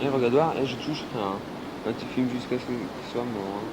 Et regarde voir, et je touche rien. Là, tu filmes jusqu'à ce qu'il soit mort. Hein.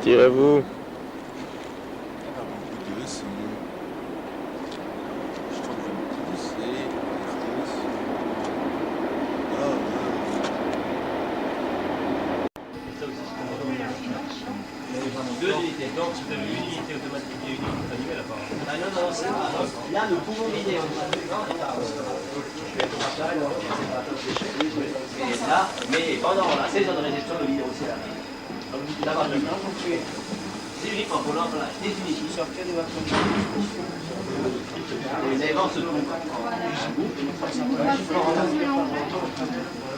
Tirez-vous. Deux unités, donc si vous avez une unité automatique et une unité manuelle apparemment. Ah non, non, c'est pas. Là, nous pouvons vider. Là, mais pendant la saison de réception, le vidéo aussi là. D'abord, c'est uniquement pour l'emballage définitif. Les éléments se trouvent.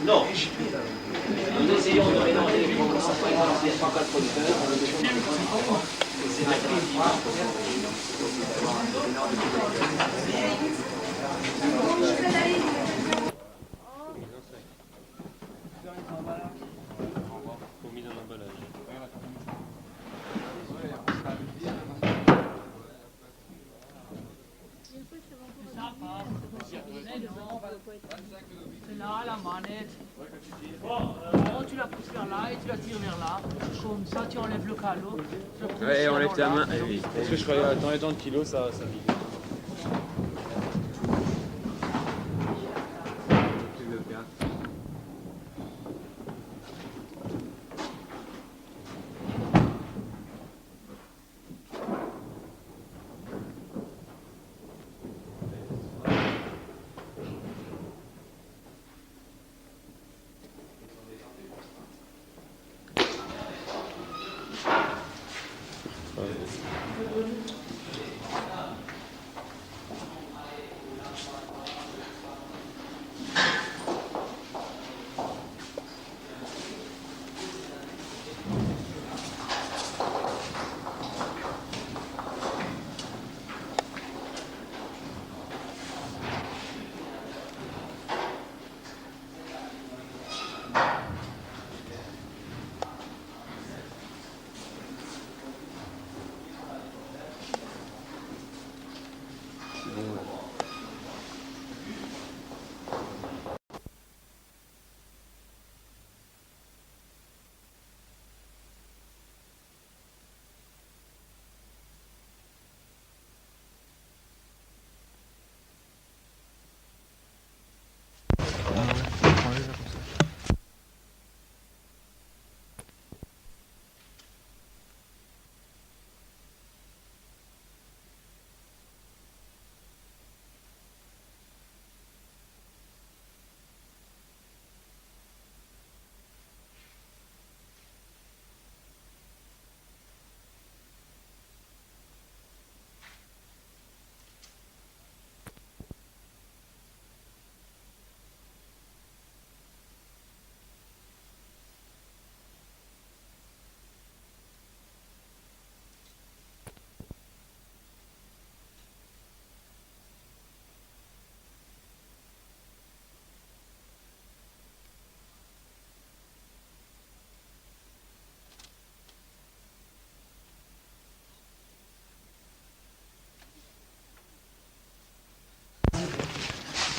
Non. Nous essayons de mélanger les composants, par exemple, il y a 104 producteurs. C'est là la manette. Tu la pousses vers là et tu la tires vers là. Comme ça, tu enlèves le calot. Ouais, enlève ta main. Oui. Parce que je croyais dans les temps de kilos, ça vide.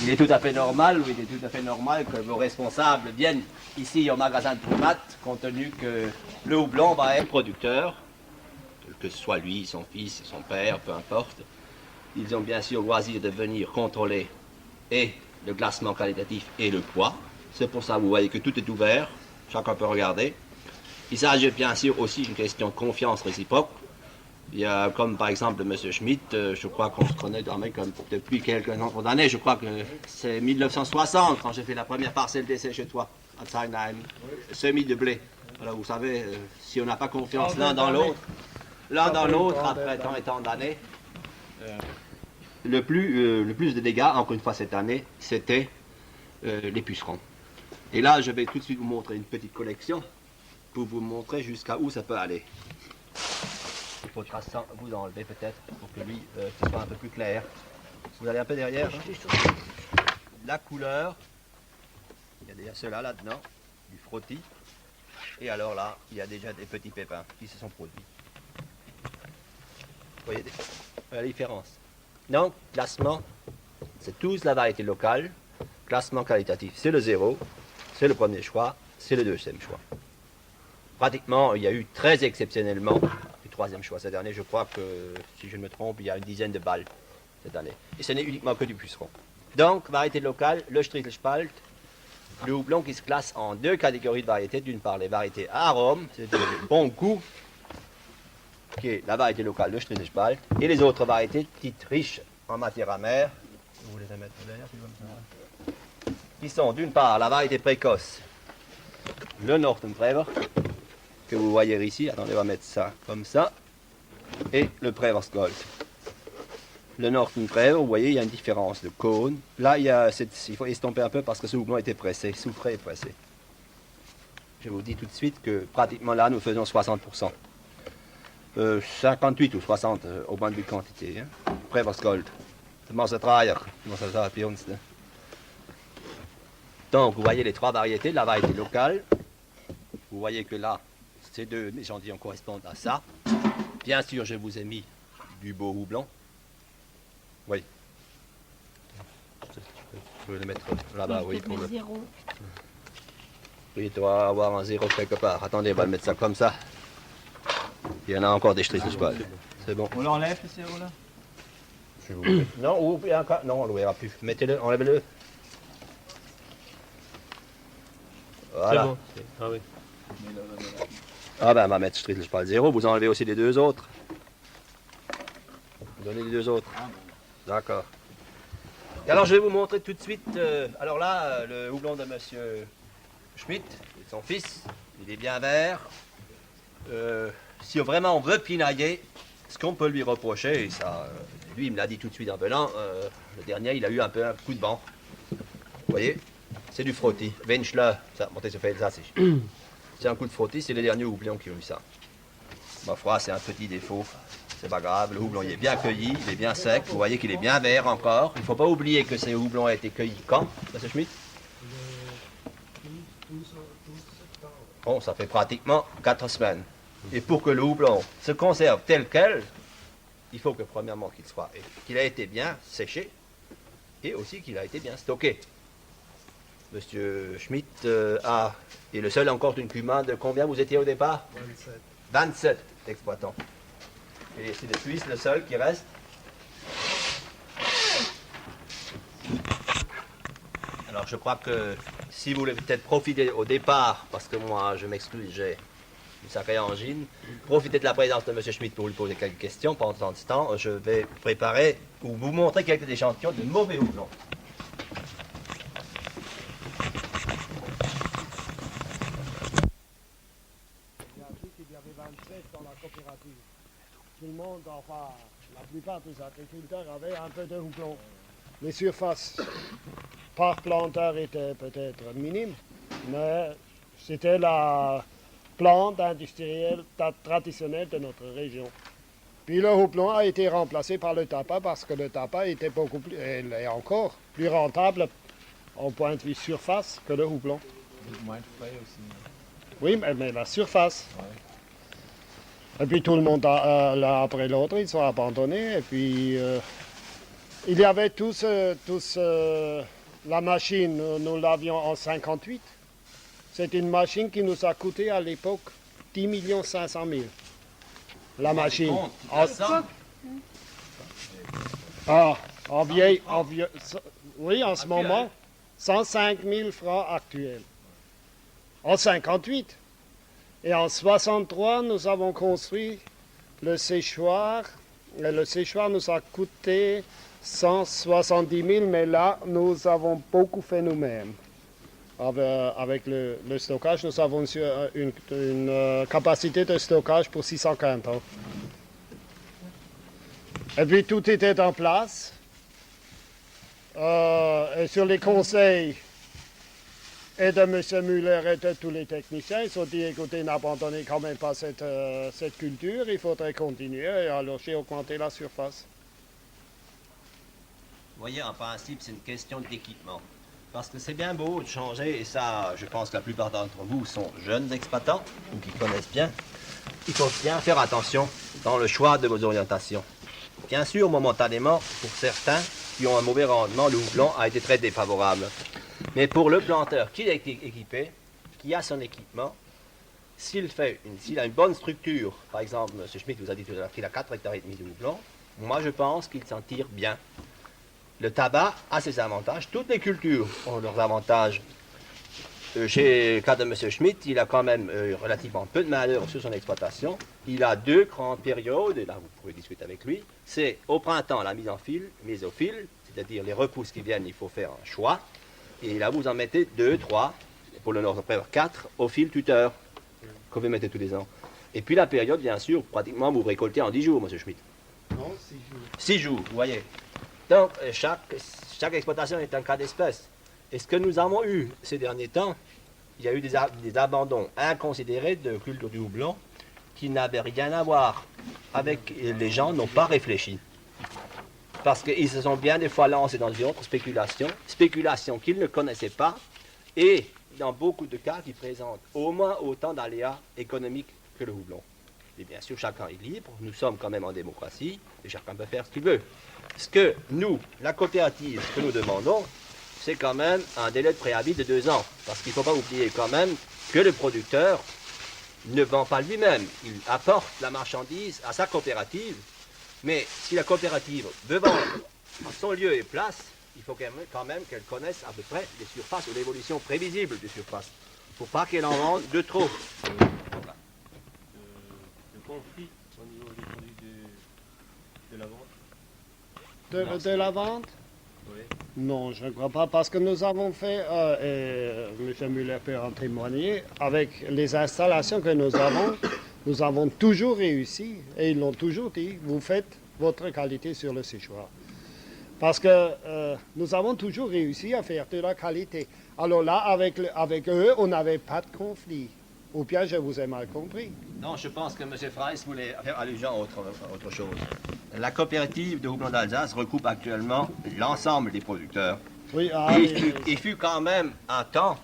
Il est tout à fait normal, ou il est tout à fait normal que vos responsables viennent ici au magasin de primates, compte tenu que le houblon va être producteur, que ce soit lui, son fils, son père, peu importe. Ils ont bien sûr le loisir de venir contrôler et le glacement qualitatif et le poids. C'est pour ça que vous voyez que tout est ouvert, chacun peut regarder. Il s'agit bien sûr aussi d'une question de confiance réciproque. Il y a comme par exemple M. Schmitt, je crois qu'on se connaît depuis quelques années, je crois que c'est 1960 quand j'ai fait la première parcelle d'essai chez toi, à Zeinheim, semis de blé. Alors vous savez, si on n'a pas confiance l'un dans l'autre, après tant et tant d'années, le plus de dégâts, encore une fois cette année, c'était les pucerons. Et là, je vais tout de suite vous montrer une petite collection pour vous montrer jusqu'à où ça peut aller. Il faudra vous enlever peut-être pour que lui, qu'il soit un peu plus clair. Vous allez un peu derrière. Hein. La couleur, il y a déjà cela là-dedans, du frottis. Et alors là, il y a déjà des petits pépins qui se sont produits. Vous voyez la différence. Donc, classement, c'est tous la variété locale. Classement qualitatif, c'est le 0, c'est le premier choix, c'est le deuxième choix. Pratiquement, il y a eu très exceptionnellement du troisième choix cette année. Je crois que, si je ne me trompe, il y a une dizaine de balles cette année. Et ce n'est uniquement que du puceron. Donc, variété locale, le Strichelspalt, le houblon qui se classe en deux catégories de variétés. D'une part, les variétés à arôme, c'est-à-dire de bon goût, qui est la variété locale, le Strichelspalt, et les autres variétés dites riches en matière amère. Vous les mettre derrière, qui sont d'une part la variété précoce, le Nortenprever, que vous voyez ici. Attendez, on va mettre ça comme ça, et le Preversgold. Le Nortenprever, vous voyez, il y a une différence de cône. Là, il faut estomper un peu parce que ce houblon était pressé, souffré et pressé. Je vous dis tout de suite que pratiquement là, nous faisons 60%. 58 ou 60 au point de vue quantité. Hein. Preversgold. Donc, vous voyez les trois variétés, la variété locale. Vous voyez que là, ces deux échantillons correspondent à ça. Bien sûr, je vous ai mis du beau houblon. Oui. Je vais le mettre là-bas, oui. Pour le... zéro. Oui, tu dois avoir un 0 quelque part. Attendez, on va le mettre ça comme ça. Il y en a encore des Strichelspalt. C'est bon. On l'enlève, ce zéro là? Non, ou encore. Non, on ne le verra plus. Mettez-le, enlèvez-le. Voilà. C'est bon. Ah oui. Ah ben, on va mettre Strichelspalt 0. Vous enlevez aussi les deux autres. Donnez les deux autres. D'accord. Et alors, je vais vous montrer tout de suite. Alors là, le houblon de Monsieur Schmitt, et son fils, il est bien vert. Si vraiment on veut pinailler, ce qu'on peut lui reprocher, et ça, lui, il me l'a dit tout de suite en venant, le dernier, il a eu un peu un coup de vent. Vous voyez? C'est du frottis. Wenschler, ça, montez ce fait ça, c'est un coup de frottis, c'est les derniers houblons qui ont eu ça. Ma foi, c'est un petit défaut. C'est pas grave, le houblon il est bien cueilli, il est bien sec, vous voyez qu'il est bien vert encore. Il ne faut pas oublier que ces houblons ont été cueillis quand, M. Schmitt? Bon, ça fait pratiquement 4 semaines. Et pour que le houblon se conserve tel quel, il faut que premièrement qu'il a été bien séché et aussi qu'il a été bien stocké. Monsieur Schmitt est le seul encore d'une cuma de combien vous étiez au départ? 27. 27 exploitants. Et c'est de Suisse le seul qui reste. Alors je crois que si vous voulez peut-être profiter au départ, parce que moi je m'excuse, j'ai une sacrée angine, profitez de la présence de M. Schmitt pour lui poser quelques questions. Pendant ce temps, je vais préparer ou vous montrer quelques échantillons de mauvais houblons. Il y avait 27 dans la coopérative. Tout le monde, enfin, la plupart des agriculteurs avaient un peu de houblon. Les surfaces par planteur étaient peut-être minimes, mais c'était la plante industrielle traditionnelle de notre région. Puis le houblon a été remplacé par le tapas parce que le tapas était beaucoup plus, et est encore plus rentable en point de vue surface que le houblon. Moins de frais aussi. Oui, mais la surface. Ouais. Et puis tout le monde, l'un après l'autre, ils sont abandonnés. Et puis il y avait tous la machine, nous l'avions en 58. C'est une machine qui nous a coûté à l'époque 10 500 000. La machine. Oui, en ce moment, 105 000 francs actuels. En 58. Et en 63, nous avons construit le séchoir. Et le séchoir nous a coûté 170 000, mais là, nous avons beaucoup fait nous-mêmes. Avec le stockage, nous avons une capacité de stockage pour 640 ans. Et puis tout était en place. Et sur les conseils et de M. Müller et de tous les techniciens. Ils ont dit, écoutez, n'abandonnez quand même pas cette culture, il faudrait continuer. Et alors j'ai augmenté la surface. Vous voyez, en principe, c'est une question d'équipement. Parce que c'est bien beau de changer, et ça, je pense que la plupart d'entre vous sont jeunes exploitants, ou qui connaissent bien. Il faut bien faire attention dans le choix de vos orientations. Bien sûr, momentanément, pour certains qui ont un mauvais rendement, le houblon a été très défavorable. Mais pour le planteur qui est équipé, qui a son équipement, s'il a une bonne structure, par exemple, M. Schmitt vous a dit qu'il a 4,5 hectares de houblon, moi je pense qu'il s'en tire bien. Le tabac a ses avantages, toutes les cultures ont leurs avantages. Chez le cas de M. Schmitt, il a quand même relativement peu de main-d'œuvre sur son exploitation. Il a 2 grandes périodes, et là vous pourrez discuter avec lui. C'est au printemps la mise au fil, c'est-à-dire les repousses qui viennent, il faut faire un choix. Et là vous en mettez 2, 3, pour le nord, 4 au fil tuteur, que vous mettez tous les ans. Et puis la période, bien sûr, pratiquement vous récoltez en 10 jours, M. Schmitt. Non, 6 jours. 6 jours, vous voyez. Donc, chaque exploitation est un cas d'espèce. Et ce que nous avons eu ces derniers temps, il y a eu des abandons inconsidérés de culture du houblon qui n'avaient rien à voir avec les gens n'ont pas réfléchi. Parce qu'ils se sont bien des fois lancés dans une autre spéculation qu'ils ne connaissaient pas, et dans beaucoup de cas qui présentent au moins autant d'aléas économiques que le houblon. Et bien sûr, chacun est libre, nous sommes quand même en démocratie, et chacun peut faire ce qu'il veut. Ce que nous, la coopérative, ce que nous demandons, c'est quand même un délai de préavis de 2 ans. Parce qu'il ne faut pas oublier quand même que le producteur ne vend pas lui-même. Il apporte la marchandise à sa coopérative. Mais si la coopérative veut vendre à son lieu et place, il faut quand même qu'elle connaisse à peu près les surfaces ou l'évolution prévisible des surfaces. Pour pas qu'elle en vende de trop. Voilà. Le conflit au niveau des produits de la vente. De la vente? Oui. Non, je ne crois pas, parce que nous avons fait, et M. Müller peut en témoigner, avec les installations que nous avons toujours réussi, et ils l'ont toujours dit, vous faites votre qualité sur le séchoir. Parce que nous avons toujours réussi à faire de la qualité. Alors là, avec eux, on n'avait pas de conflit. Ou bien je vous ai mal compris. Non, je pense que M. Freiss voulait faire allusion à autre chose. La coopérative de houblon d'Alsace recoupe actuellement l'ensemble des producteurs. Oui, Il fut quand même un temps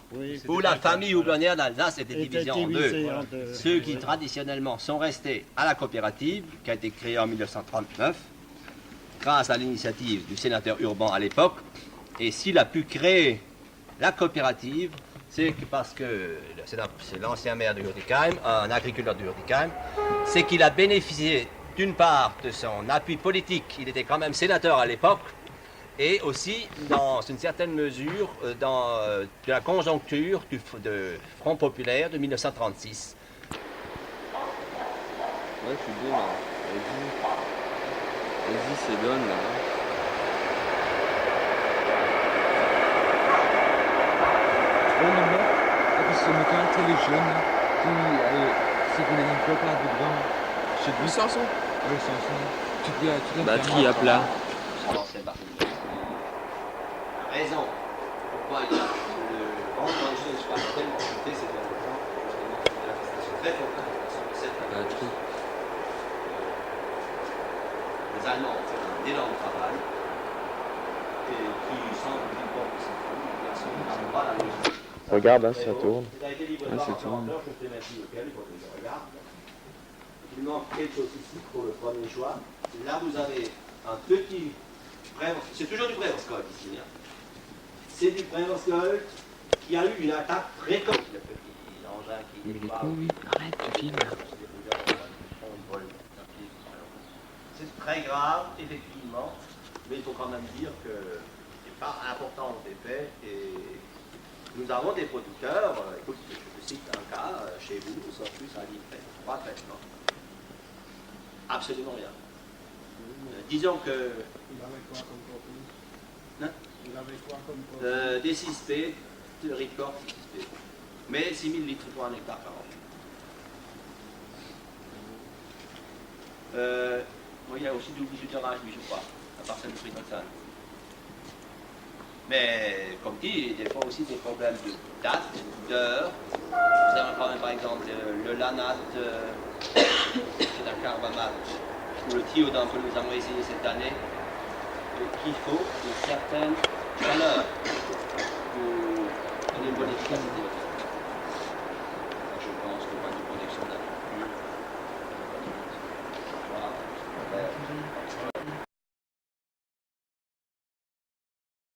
où la famille houblonnière d'Alsace était divisée en deux. Ceux qui traditionnellement sont restés à la coopérative, qui a été créée en 1939, grâce à l'initiative du sénateur Urban à l'époque. Et s'il a pu créer la coopérative, c'est parce que c'est l'ancien maire de Hurtigheim, un agriculteur de Hurtigheim, c'est qu'il a bénéficié d'une part de son appui politique, il était quand même sénateur à l'époque, et aussi dans une certaine mesure de la conjoncture du Front populaire de 1936. Ouais, je suis bon là. Vas-y, c'est donne là. Ce matin, tu sais, les jeunes qui voulaient une fois pas dedans. Je te dis Samson. Oui, Samson. Tu te Batterie à plat. La raison pourquoi il y a le vent dans les choses tellement chuté ces derniers temps, justement, c'est la prestation très forte de cette Batterie. Les Allemands ont fait un énorme travail et qui semble dire bon, c'est fou, bien sûr, ils n'ont pas la logique. Regarde, hein, ça tourne. Ça tourne. Il manque quelque chose ici pour le premier choix. Là, vous avez un petit c'est toujours du Prévost ici. Hein. C'est du Prévost qui a eu une attaque précoce. Le petit engin qui Mais il est con, oui. Arrête, tu filmes. C'est très grave, effectivement, mais il faut quand même dire que les parts importantes ont été faites et nous avons des producteurs, écoute, je te cite un cas, chez vous, nous sommes plus à livrer 3 traitements. Absolument rien. Disons que... Il avait quoi comme contenu? Hein? Il avait quoi comme contenu? Des 6P, de record 6P. Mais 6000 litres pour 1 hectare par an. Il y a aussi du bijoutionnage, oui, je crois, à part celle de Fritoxane. Mais comme dit, des fois aussi des problèmes de date, d'heure. Nous avons quand même par exemple le lanat, c'est un carbamat, ou le thiodin que nous avons essayé cette année, qu'il faut une certaine chaleur pour donner une bonne efficacité.